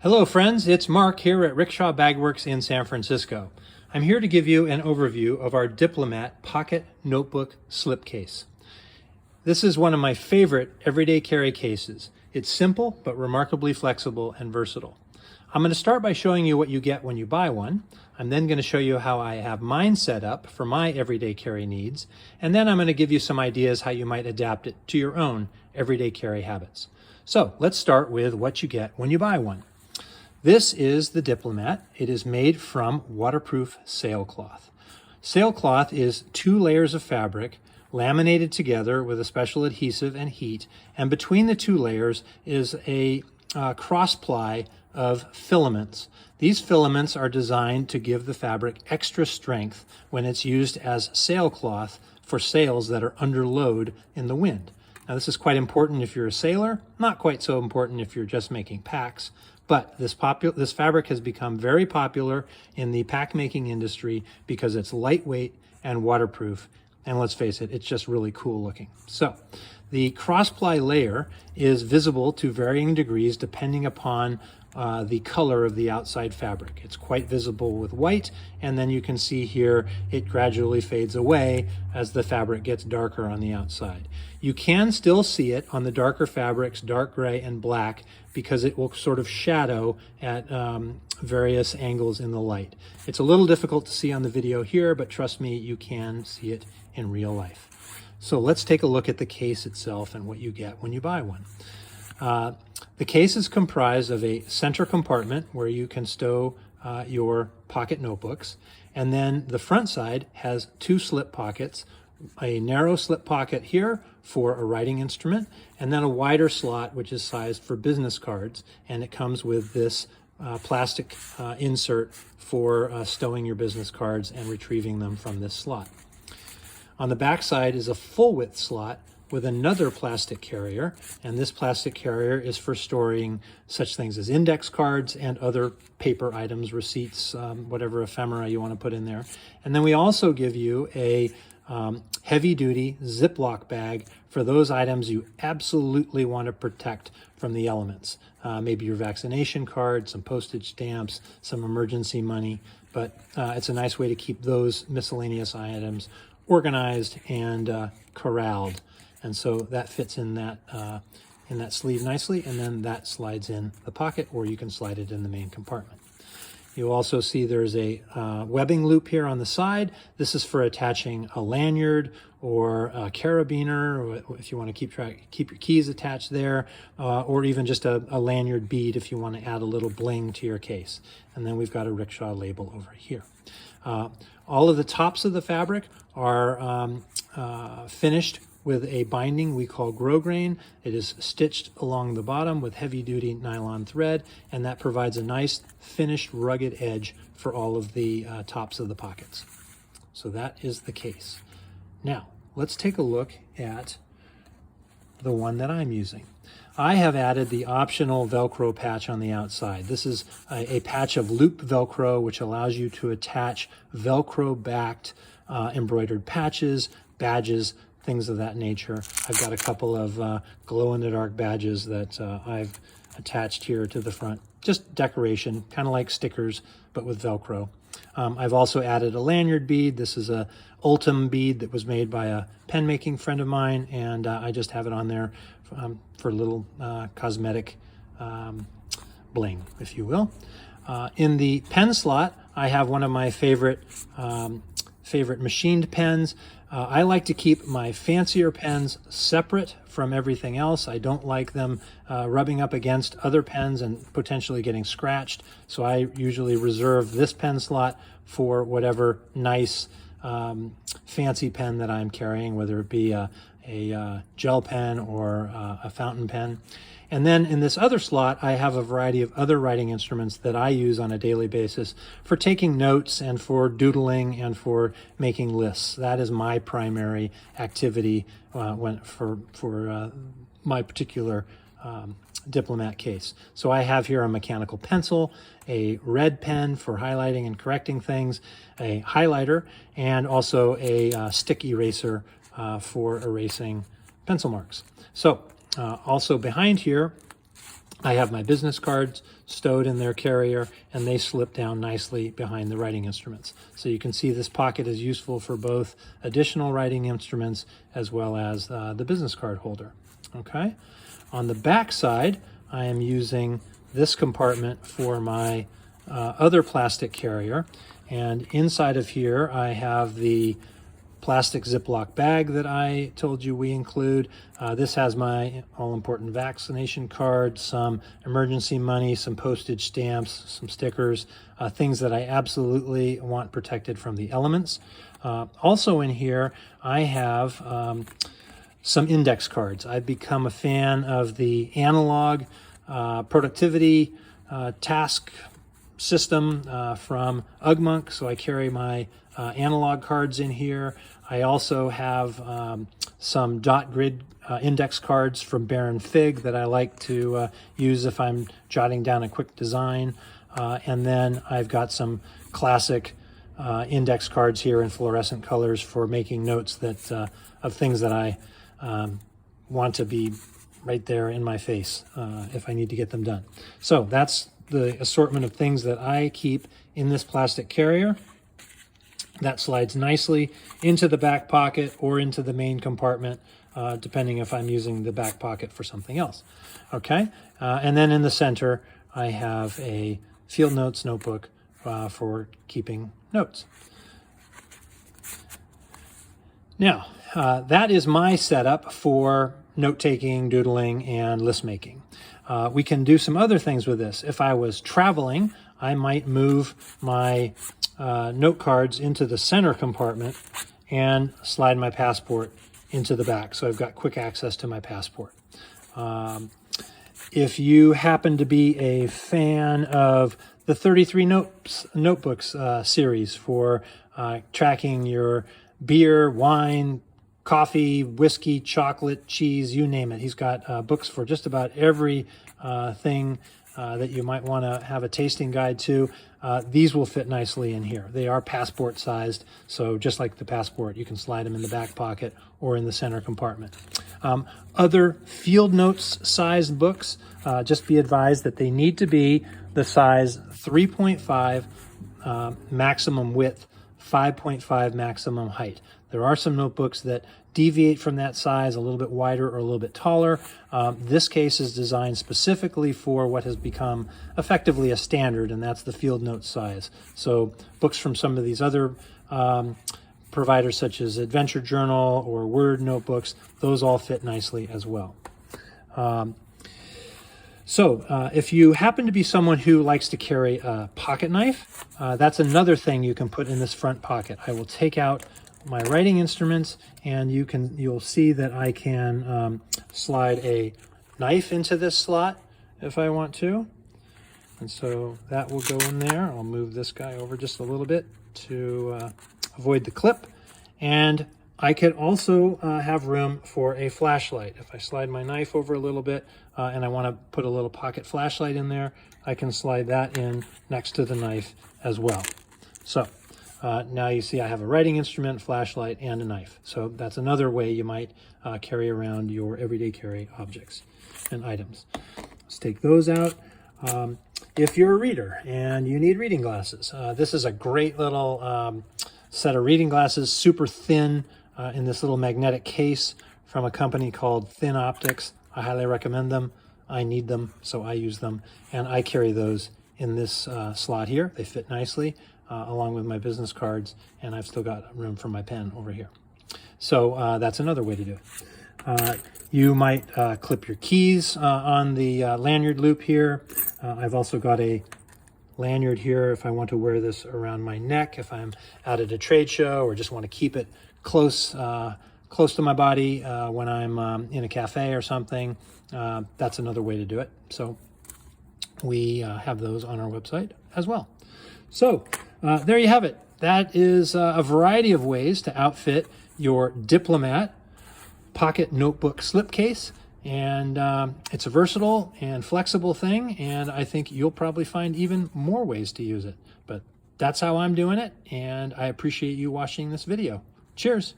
Hello friends, it's Mark here at Rickshaw Bagworks in San Francisco. I'm here to give you an overview of our DIPLOMAT pocket notebook slipcase. This is one of my favorite everyday carry cases. It's simple but remarkably flexible and versatile. I'm going to start by showing you what you get when you buy one. I'm then going to show you how I have mine set up for my everyday carry needs, and then I'm going to give you some ideas how you might adapt it to your own everyday carry habits. So let's start with what you get when you buy one. This is the DIPLOMAT. It is made from waterproof sailcloth. Sailcloth is 2 layers of fabric laminated together with a special adhesive and heat, and between the 2 layers is a cross-ply of filaments. These filaments are designed to give the fabric extra strength when it's used as sailcloth for sails that are under load in the wind. Now this is quite important if you're a sailor, not quite so important if you're just making packs, but this fabric has become very popular in the pack making industry because it's lightweight and waterproof, and let's face it, it's just really cool looking. So the cross-ply layer is visible to varying degrees depending upon the color of the outside fabric. It's quite visible with white, and then you can see here it gradually fades away as the fabric gets darker on the outside. You can still see it on the darker fabrics, dark gray and black, because it will sort of shadow at various angles in the light. It's a little difficult to see on the video here, but trust me, you can see it in real life. So let's take a look at the case itself and what you get when you buy one. The case is comprised of a center compartment where you can stow your pocket notebooks, and then the front side has 2 slip pockets, a narrow slip pocket here for a writing instrument, and then a wider slot which is sized for business cards, and it comes with this plastic insert for stowing your business cards and retrieving them from this slot. On the back side is a full width slot with another plastic carrier, and this plastic carrier is for storing such things as index cards and other paper items, receipts, whatever ephemera you want to put in there. And then we also give you a heavy-duty Ziploc bag for those items you absolutely want to protect from the elements. Maybe your vaccination card, some postage stamps, some emergency money, but it's a nice way to keep those miscellaneous items organized and corralled. And so that fits in that sleeve nicely, and then that slides in the pocket, or you can slide it in the main compartment. You also see there's a webbing loop here on the side. This is for attaching a lanyard or a carabiner, or if you want to keep your keys attached there, or even just a lanyard bead if you want to add a little bling to your case. And then we've got a Rickshaw label over here. All of the tops of the fabric are finished with a binding we call grosgrain. It is stitched along the bottom with heavy-duty nylon thread, and that provides a nice finished rugged edge for all of the tops of the pockets. So that is the case. Now let's take a look at the one that I'm using. I have added the optional Velcro patch on the outside. This is a patch of loop Velcro which allows you to attach Velcro-backed embroidered patches, badges, things of that nature. I've got a couple of glow-in-the-dark badges that I've attached here to the front. Just decoration, kind of like stickers, but with Velcro. I've also added a lanyard bead. This is a Ultim bead that was made by a pen-making friend of mine, and I just have it on there for a little cosmetic bling, if you will. In the pen slot, I have one of my favorite machined pens. I like to keep my fancier pens separate from everything else. I don't like them rubbing up against other pens and potentially getting scratched. So I usually reserve this pen slot for whatever nice fancy pen that I'm carrying, whether it be a gel pen or a fountain pen. And then in this other slot, I have a variety of other writing instruments that I use on a daily basis for taking notes and for doodling and for making lists. That is my primary activity for my particular DIPLOMAT case. So I have here a mechanical pencil, a red pen for highlighting and correcting things, a highlighter, and also a stick eraser for erasing pencil marks. So also behind here, I have my business cards stowed in their carrier, and they slip down nicely behind the writing instruments. So you can see this pocket is useful for both additional writing instruments as well as the business card holder. Okay. On the back side, I am using this compartment for my other plastic carrier, and inside of here I have the plastic Ziploc bag that I told you we include. This has my all-important vaccination card, some emergency money, some postage stamps, some stickers, things that I absolutely want protected from the elements. Also in here, I have some index cards. I've become a fan of the analog productivity task system from Ugmonk, so I carry my analog cards in here. I also have some dot grid index cards from Baron Fig that I like to use if I'm jotting down a quick design. And then I've got some classic index cards here in fluorescent colors for making notes that of things that I want to be right there in my face if I need to get them done. So that's the assortment of things that I keep in this plastic carrier. That slides nicely into the back pocket or into the main compartment, depending if I'm using the back pocket for something else. Okay, and then in the center, I have a field notes notebook for keeping notes. Now, that is my setup for note-taking, doodling, and list making. We can do some other things with this. If I was traveling, I might move my note cards into the center compartment and slide my passport into the back, so I've got quick access to my passport. If you happen to be a fan of the 33 Notebooks series for tracking your beer, wine, coffee, whiskey, chocolate, cheese, you name it. He's got books for just about every thing that you might want to have a tasting guide to. These will fit nicely in here. They are passport sized, so just like the passport, you can slide them in the back pocket or in the center compartment. Other field notes sized books, just be advised that they need to be the size 3.5 maximum width, 5.5 maximum height. There are some notebooks that deviate from that size a little bit wider or a little bit taller. This case is designed specifically for what has become effectively a standard, and that's the field note size. So books from some of these other providers such as Adventure Journal or Word notebooks, those all fit nicely as well. So if you happen to be someone who likes to carry a pocket knife, that's another thing you can put in this front pocket. I will take out my writing instruments, and you'll see that I can slide a knife into this slot if I want to. And so that will go in there. I'll move this guy over just a little bit to avoid the clip. And I could also have room for a flashlight. If I slide my knife over a little bit and I want to put a little pocket flashlight in there, I can slide that in next to the knife as well. So now you see I have a writing instrument, flashlight, and a knife. So that's another way you might carry around your everyday carry objects and items. Let's take those out. If you're a reader and you need reading glasses, this is a great little set of reading glasses, super thin, in this little magnetic case from a company called Thin Optics. I highly recommend them. I need them, so I use them. And I carry those in this slot here. They fit nicely along with my business cards, and I've still got room for my pen over here. So that's another way to do it. You might clip your keys on the lanyard loop here. I've also got a lanyard here if I want to wear this around my neck, if I'm out at a trade show or just want to keep it close to my body when I'm in a cafe or something. That's another way to do it. So we have those on our website as well. So there you have it. That is a variety of ways to outfit your DIPLOMAT pocket notebook slipcase. And it's a versatile and flexible thing, and I think you'll probably find even more ways to use it. But that's how I'm doing it, and I appreciate you watching this video. Cheers.